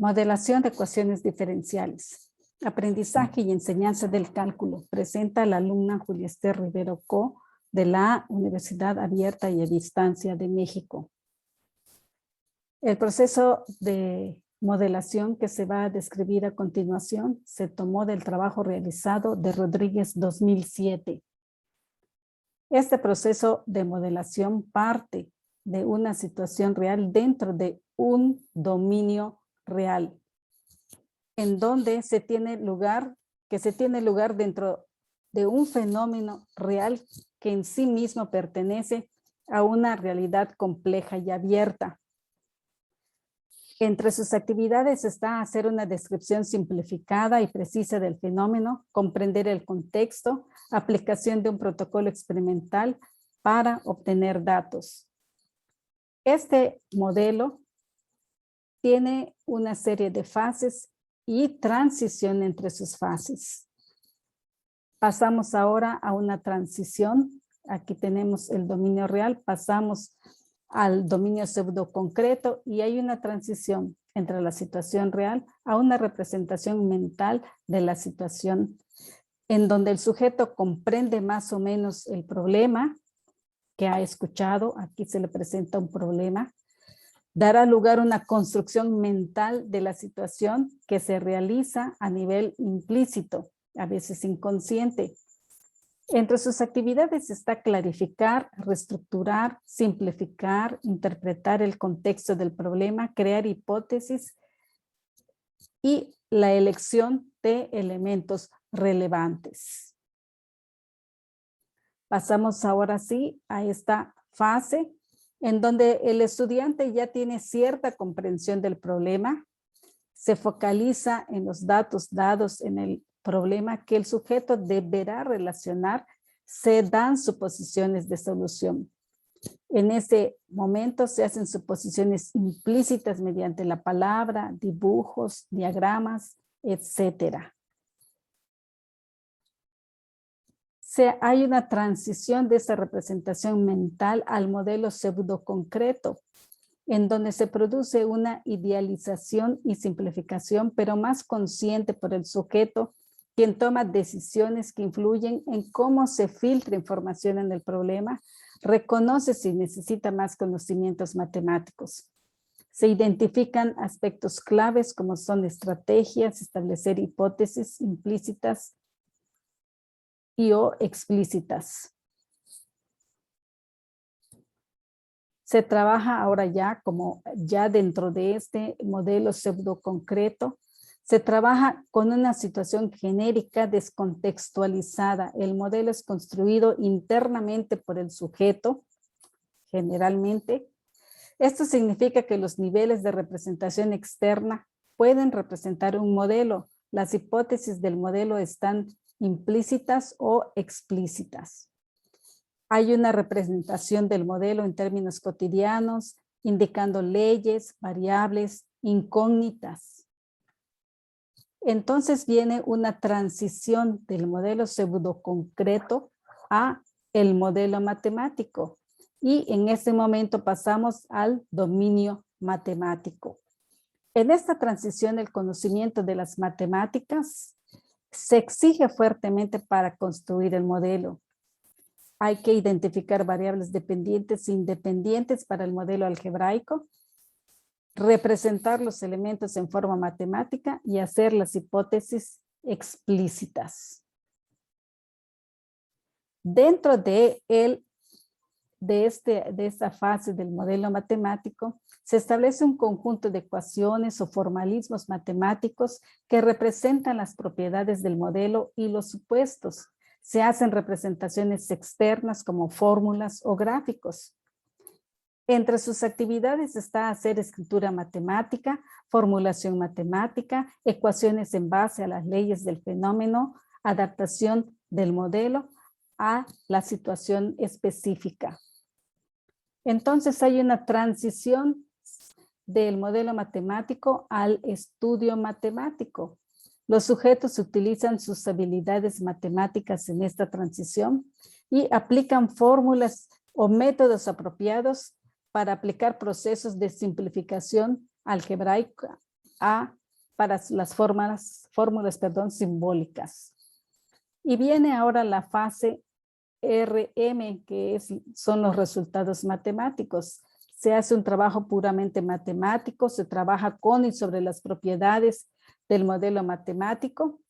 Modelación de ecuaciones diferenciales. Aprendizaje y enseñanza del cálculo. Presenta la alumna Julia Esther Rivero Co. de la Universidad Abierta y a Distancia de México. El proceso de modelación que se va a describir a continuación se tomó del trabajo realizado de Rodríguez 2007. Este proceso de modelación parte de una situación real dentro de un dominio real, en donde se tiene lugar dentro de un fenómeno real que en sí mismo pertenece a una realidad compleja y abierta. Entre sus actividades está hacer una descripción simplificada y precisa del fenómeno, comprender el contexto, aplicación de un protocolo experimental para obtener datos. Este modelo tiene una serie de fases y transición entre sus fases. Pasamos ahora a una transición. Aquí tenemos el dominio real, pasamos al dominio pseudo concreto y hay una transición entre la situación real a una representación mental de la situación en donde el sujeto comprende más o menos el problema que ha escuchado. Aquí se le presenta un problema. Dará lugar a una construcción mental de la situación que se realiza a nivel implícito, a veces inconsciente. Entre sus actividades está clarificar, reestructurar, simplificar, interpretar el contexto del problema, crear hipótesis y la elección de elementos relevantes. Pasamos ahora sí a esta fase en donde el estudiante ya tiene cierta comprensión del problema, se focaliza en los datos dados en el problema que el sujeto deberá relacionar, se dan suposiciones de solución. En ese momento se hacen suposiciones implícitas mediante la palabra, dibujos, diagramas, etcétera. Hay una transición de esa representación mental al modelo pseudo concreto, en donde se produce una idealización y simplificación, pero más consciente por el sujeto, quien toma decisiones que influyen en cómo se filtra información en el problema, reconoce si necesita más conocimientos matemáticos. Se identifican aspectos claves como son estrategias, establecer hipótesis implícitas y o explícitas. Se trabaja ahora ya dentro de este modelo pseudo concreto, se trabaja con una situación genérica descontextualizada. El modelo es construido internamente por el sujeto, generalmente. Esto significa que los niveles de representación externa pueden representar un modelo. Las hipótesis del modelo están implícitas o explícitas. Hay una representación del modelo en términos cotidianos, indicando leyes, variables, incógnitas. Entonces viene una transición del modelo pseudo concreto a el modelo matemático. Y en ese momento pasamos al dominio matemático. En esta transición, el conocimiento de las matemáticas se exige fuertemente para construir el modelo. Hay que identificar variables dependientes e independientes para el modelo algebraico, representar los elementos en forma matemática y hacer las hipótesis explícitas. Dentro de esta fase del modelo matemático, se establece un conjunto de ecuaciones o formalismos matemáticos que representan las propiedades del modelo y los supuestos. Se hacen representaciones externas como fórmulas o gráficos. Entre sus actividades está hacer escritura matemática, formulación matemática, ecuaciones en base a las leyes del fenómeno, adaptación del modelo a la situación específica. Entonces hay una transición del modelo matemático al estudio matemático. Los sujetos utilizan sus habilidades matemáticas en esta transición y aplican fórmulas o métodos apropiados para aplicar procesos de simplificación algebraica para las fórmulas simbólicas. Y viene ahora la fase RM, que son los resultados matemáticos. Se hace un trabajo puramente matemático, se trabaja con y sobre las propiedades del modelo matemático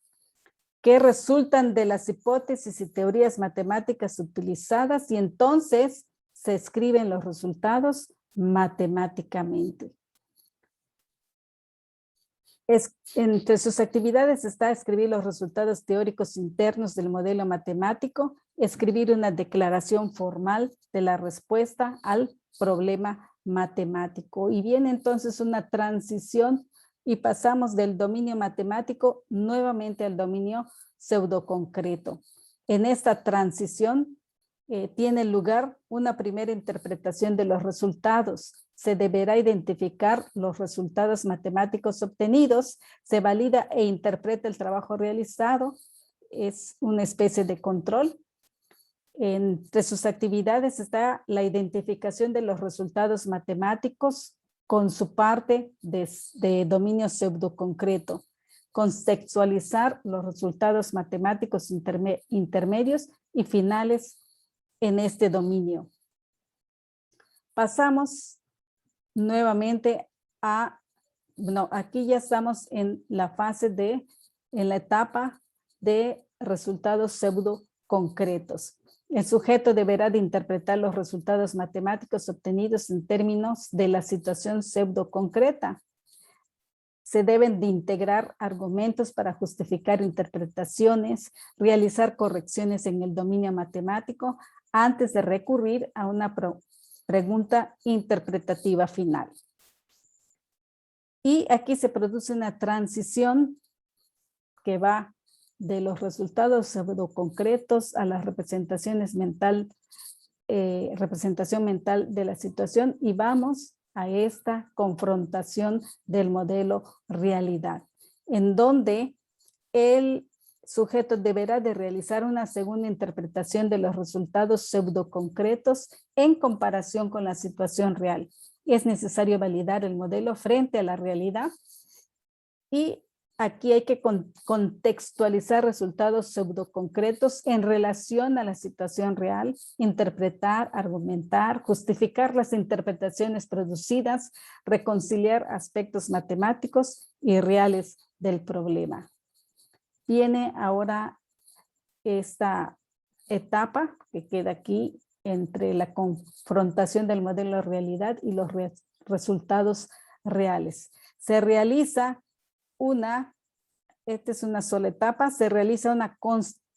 que resultan de las hipótesis y teorías matemáticas utilizadas, y entonces se escriben los resultados matemáticamente. Entre sus actividades está escribir los resultados teóricos internos del modelo matemático, escribir una declaración formal de la respuesta al problema matemático. Y viene entonces una transición y pasamos del dominio matemático nuevamente al dominio pseudoconcreto. En esta transición tiene lugar una primera interpretación de los resultados. Se deberá identificar los resultados matemáticos obtenidos, se valida e interpreta el trabajo realizado, es una especie de control. Entre sus actividades está la identificación de los resultados matemáticos con su parte de dominio pseudoconcreto, contextualizar los resultados matemáticos intermedios y finales en este dominio. Pasamos nuevamente aquí ya estamos en la en la etapa de resultados pseudo concretos. El sujeto deberá de interpretar los resultados matemáticos obtenidos en términos de la situación pseudo concreta. Se deben de integrar argumentos para justificar interpretaciones, realizar correcciones en el dominio matemático antes de recurrir a una pregunta interpretativa final. Y aquí se produce una transición que va de los resultados pseudoconcretos a las representación mental de la situación, y vamos a esta confrontación del modelo realidad, en donde el sujeto deberá de realizar una segunda interpretación de los resultados pseudoconcretos en comparación con la situación real. Es necesario validar el modelo frente a la realidad, y aquí hay que contextualizar resultados pseudoconcretos en relación a la situación real, interpretar, argumentar, justificar las interpretaciones producidas, reconciliar aspectos matemáticos y reales del problema. Viene ahora esta etapa que queda aquí entre la confrontación del modelo de realidad y los resultados reales. Se realiza esta es una sola etapa, se realiza una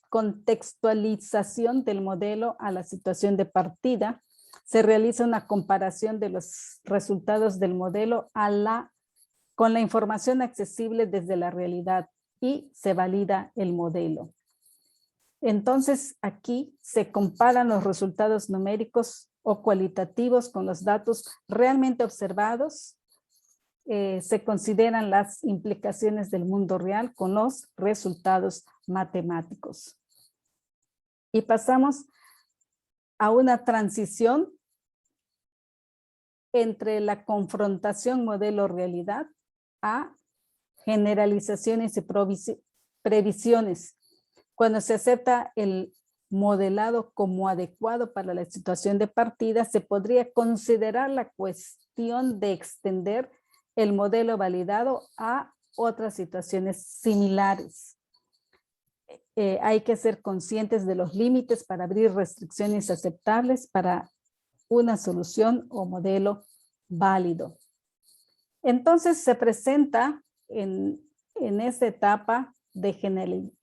contextualización del modelo a la situación de partida, se realiza una comparación de los resultados del modelo con la información accesible desde la realidad, y se valida el modelo. Entonces aquí se comparan los resultados numéricos o cualitativos con los datos realmente observados. Se consideran las implicaciones del mundo real con los resultados matemáticos. Y pasamos a una transición entre la confrontación modelo-realidad a generalizaciones y previsiones. Cuando se acepta el modelado como adecuado para la situación de partida, se podría considerar la cuestión de extender el modelo validado a otras situaciones similares. Hay que ser conscientes de los límites para abrir restricciones aceptables para una solución o modelo válido. Entonces se presenta en esta etapa de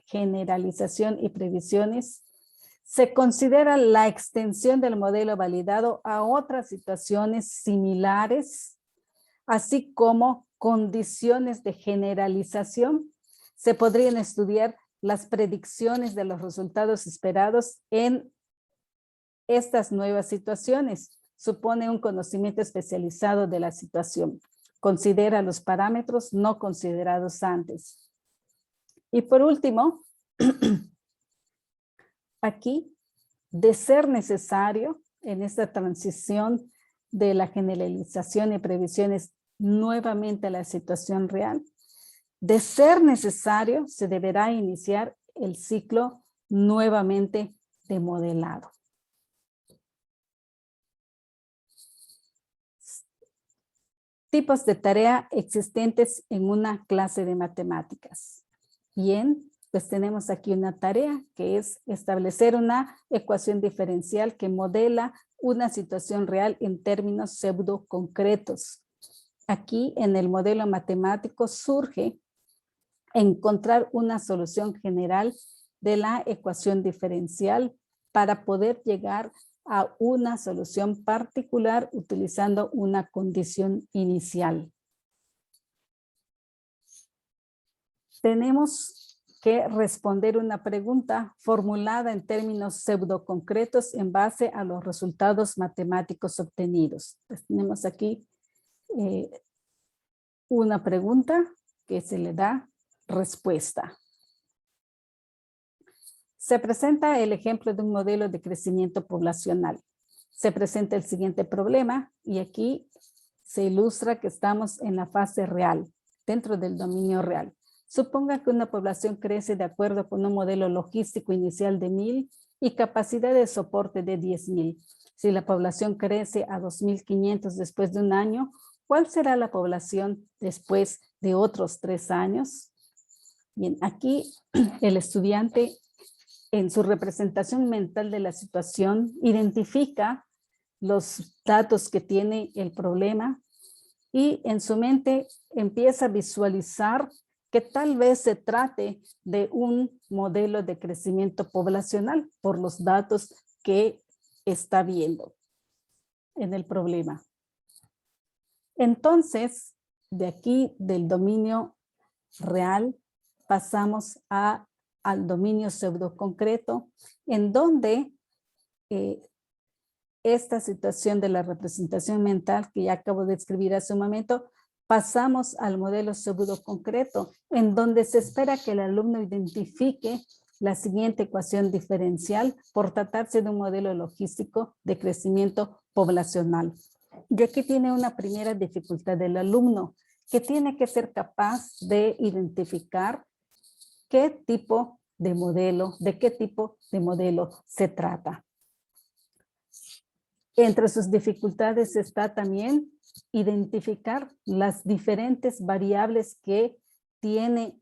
generalización y previsiones, se considera la extensión del modelo validado a otras situaciones similares, así como condiciones de generalización. Se podrían estudiar las predicciones de los resultados esperados en estas nuevas situaciones. Supone un conocimiento especializado de la situación. Considera los parámetros no considerados antes. Y por último, aquí, de ser necesario en esta transición de la generalización y previsiones nuevamente la situación real. De ser necesario, se deberá iniciar el ciclo nuevamente de modelado. Tipos de tarea existentes en una clase de matemáticas. Bien, pues tenemos aquí una tarea que es establecer una ecuación diferencial que modela una situación real en términos pseudo concretos. Aquí en el modelo matemático surge encontrar una solución general de la ecuación diferencial para poder llegar a una solución particular utilizando una condición inicial. Tenemos que responder una pregunta formulada en términos pseudo concretos en base a los resultados matemáticos obtenidos. Pues tenemos aquí una pregunta que se le da respuesta. Se presenta el ejemplo de un modelo de crecimiento poblacional. Se presenta el siguiente problema y aquí se ilustra que estamos en la fase real, dentro del dominio real. Suponga que una población crece de acuerdo con un modelo logístico inicial de 1000 y capacidad de soporte de 10,000. Si la población crece a 2500 después de un año, ¿cuál será la población después de otros 3 años? Bien, aquí el estudiante en su representación mental de la situación identifica los datos que tiene el problema y en su mente empieza a visualizar que tal vez se trate de un modelo de crecimiento poblacional por los datos que está viendo en el problema. Entonces, de aquí del dominio real pasamos al dominio pseudo concreto, en donde esta situación de la representación mental que ya acabo de describir hace un momento, pasamos al modelo pseudo concreto, en donde se espera que el alumno identifique la siguiente ecuación diferencial por tratarse de un modelo logístico de crecimiento poblacional. Y aquí tiene una primera dificultad del alumno, que tiene que ser capaz de identificar qué tipo de modelo, de qué tipo de modelo se trata. Entre sus dificultades está también identificar las diferentes variables que tiene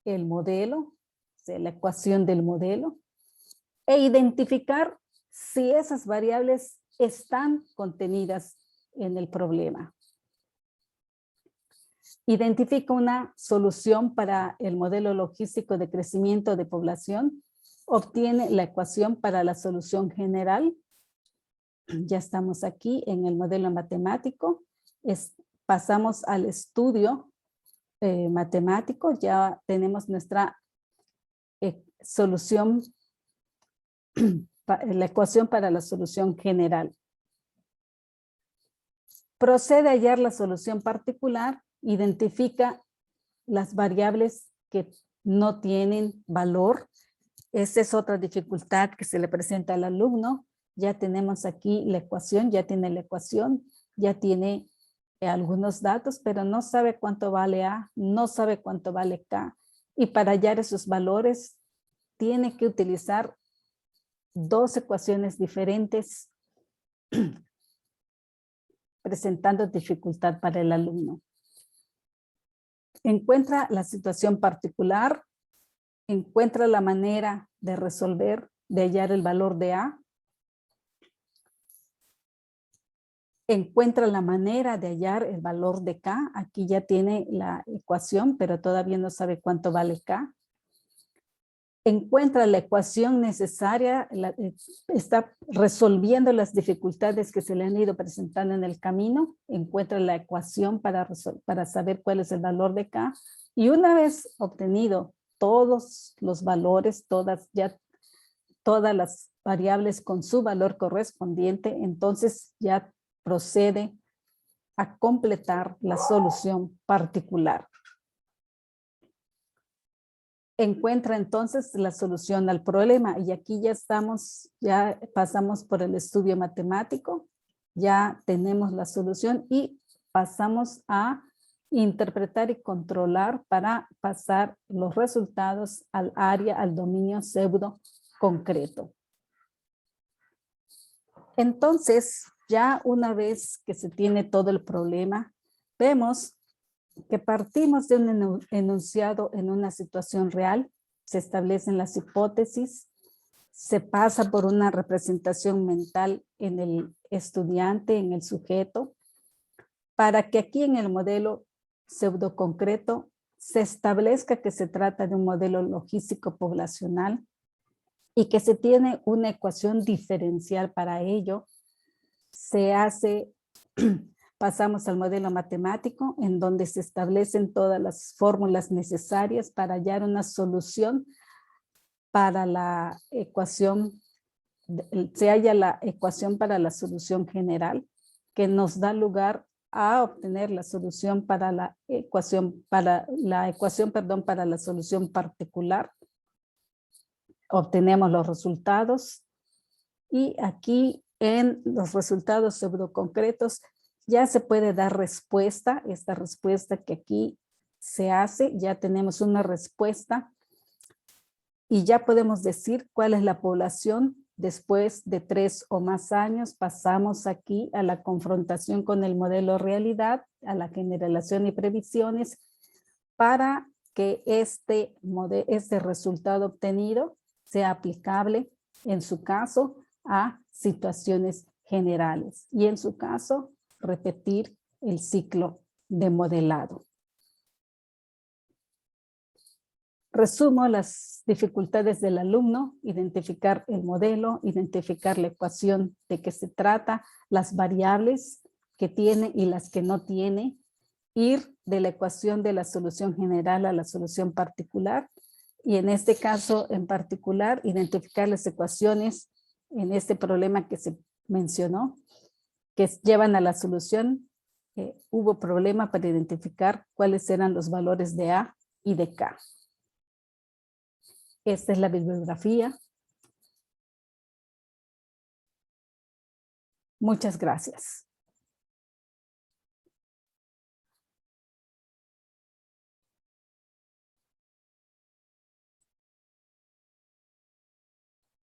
el modelo, o sea, la ecuación del modelo, e identificar si esas variables están contenidas en el problema. Identifica una solución para el modelo logístico de crecimiento de población, obtiene la ecuación para la solución general. Ya estamos aquí en el modelo matemático, pasamos al estudio matemático, ya tenemos nuestra solución, la ecuación para la solución general. Procede a hallar la solución particular, identifica las variables que no tienen valor. Esa es otra dificultad que se le presenta al alumno. Ya tenemos aquí la ecuación, ya tiene la ecuación, ya tiene algunos datos, pero no sabe cuánto vale A, no sabe cuánto vale K. Y para hallar esos valores, tiene que utilizar dos ecuaciones diferentes, presentando dificultad para el alumno. Encuentra la situación particular, encuentra la manera de resolver, de hallar el valor de A, encuentra la manera de hallar el valor de K, aquí ya tiene la ecuación, pero todavía no sabe cuánto vale K. Encuentra la ecuación necesaria, está resolviendo las dificultades que se le han ido presentando en el camino, encuentra la ecuación para saber cuál es el valor de K, y una vez obtenido todos los valores, todas las variables con su valor correspondiente, entonces ya procede a completar la solución particular. Encuentra entonces la solución al problema y aquí ya pasamos por el estudio matemático, ya tenemos la solución y pasamos a interpretar y controlar para pasar los resultados al área, al dominio pseudo concreto. Entonces, ya una vez que se tiene todo el problema, vemos que partimos de un enunciado en una situación real, se establecen las hipótesis, se pasa por una representación mental en el estudiante, en el sujeto, para que aquí en el modelo pseudo concreto se establezca que se trata de un modelo logístico poblacional y que se tiene una ecuación diferencial para ello. Se hace, pasamos al modelo matemático en donde se establecen todas las fórmulas necesarias para hallar una solución para la ecuación, se halla la ecuación para la solución general que nos da lugar a obtener la solución para la ecuación, para la solución particular. Obtenemos los resultados y aquí en los resultados pseudoconcretos ya se puede dar respuesta, esta respuesta que aquí se hace, ya tenemos una respuesta y ya podemos decir cuál es la población. Después de 3 o más años pasamos aquí a la confrontación con el modelo realidad, a la generación y previsiones, para que este resultado obtenido sea aplicable en su caso a situaciones generales y en su caso repetir el ciclo de modelado. Resumo las dificultades del alumno: identificar el modelo, identificar la ecuación de qué se trata, las variables que tiene y las que no tiene, ir de la ecuación de la solución general a la solución particular y en este caso en particular identificar las ecuaciones en este problema que se mencionó que llevan a la solución. Hubo problema para identificar cuáles eran los valores de A y de K. Esta es la bibliografía. Muchas gracias.